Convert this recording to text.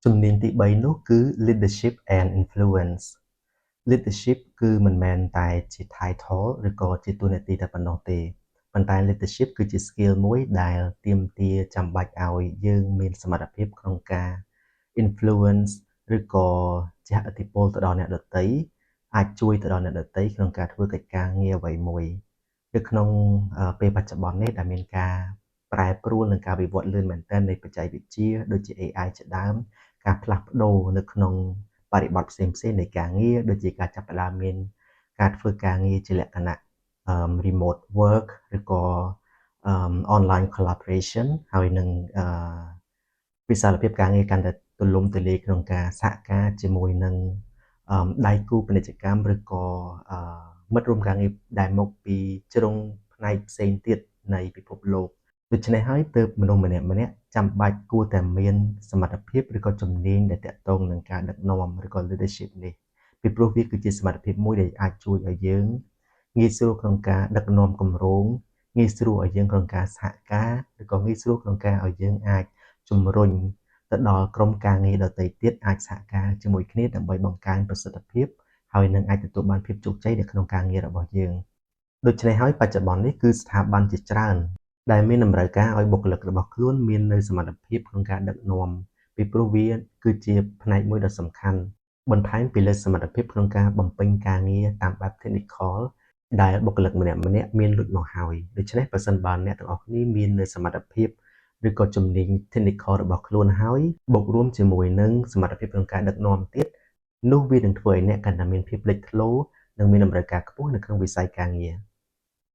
ជំនាញទី3នោះគឺ leadership and influence leadership គឺមិនមែនតែជា title ឬក៏ជាតួនាទីតែប៉ុណ្ណោះទេប៉ុន្តែ leadership គឺជា skill មួយដែលទាមទារចាំបាច់ឲ្យយើងមានសមត្ថភាពក្នុងការ influence ឬក៏ជះឥទ្ធិពលទៅដល់អ្នកដទៃអាចជួយទៅដល់អ្នកដទៃក្នុងការធ្វើកិច្ចការងារអ្វីមួយនៅក្នុងពេលបច្ចុប្បន្ននេះដែលមានការប្រែប្រួលនិងការវិវត្តលឿនមែនទែននៃបច្ចេកវិទ្យាដូចជា AI ជាដើមការផ្លាស់ប្ដូរនៅក្នុងបរិបទផ្សេងៗនៃការងារដូចជាការចាប់ផ្ដើមមានការធ្វើការងារជាលក្ខណៈremote work ឬក៏online collaboration ហើយនឹងវិសាលភាពការងារកាន់តែទូលំទូលាយក្នុងការសហការជាមួយនឹងដៃគូពាណិជ្ជកម្មឬក៏មិត្តរួមការងារដែលមកពីជ្រុងផ្នែកផ្សេងទៀតនៃពិភពលោកដូច្នេះហើយទើបមនុស្សម្នាក់ចាំបាច់គួរតែមានសមត្ថភាពឬក៏ជំនាញដែលទាក់ទងនឹងការដឹកនាំឬក៏ leadership នេះពីព្រោះវាគឺជាសមត្ថភាពមួយដែលអាចជួយឲ្យយើងងាយស្រួលក្នុងការដឹកនាំគម្រោងងាយស្រួលឲ្យយើងក្នុងការសហការឬក៏ងាយស្រួលក្នុងការឲ្យយើងអាចជំរុញទៅដល់ក្រុមការងារដទៃទៀតអាចសហការជាមួយគ្នាដើម្បីបង្កើនប្រសិទ្ធភាពហើយនឹងអាចទទួលបានភាពជោគជ័យនៅក្នុងការងាររបស់យើងដូច្នេះហើយបច្ចុប្បន្ននេះគឺស្ថាប័នជាច្រើនដែលមានតម្រូវការឲ្យបុគ្គលិករបស់ខ្លួនមាននៅសមត្ថភាពក្នុងការដឹកនាំពីព្រោះវាគឺជាផ្នែកមួយដ៏សំខាន់បន្ថែមពីលើសមត្ថភាពក្នុងការបំពេញការងារតាមបែប technical ដែលបុគ្គលិកម្នាក់មានលុចមកហើយដូច្នេះប្រសិនបើអ្នកទាំងអស់គ្នាមាននៅសមត្ថភាពឬក៏ជំនាញ technical របស់ខ្លួនហើយបូករួមជាមួយនឹងសមត្ថភាពក្នុងការដឹកនាំទៀតនោះវានឹងធ្វើឲ្យអ្នកកាន់តែមានភាពលេចធ្លោនិងមានតម្រូវការខ្ពស់នៅក្នុងវិស័យការងារ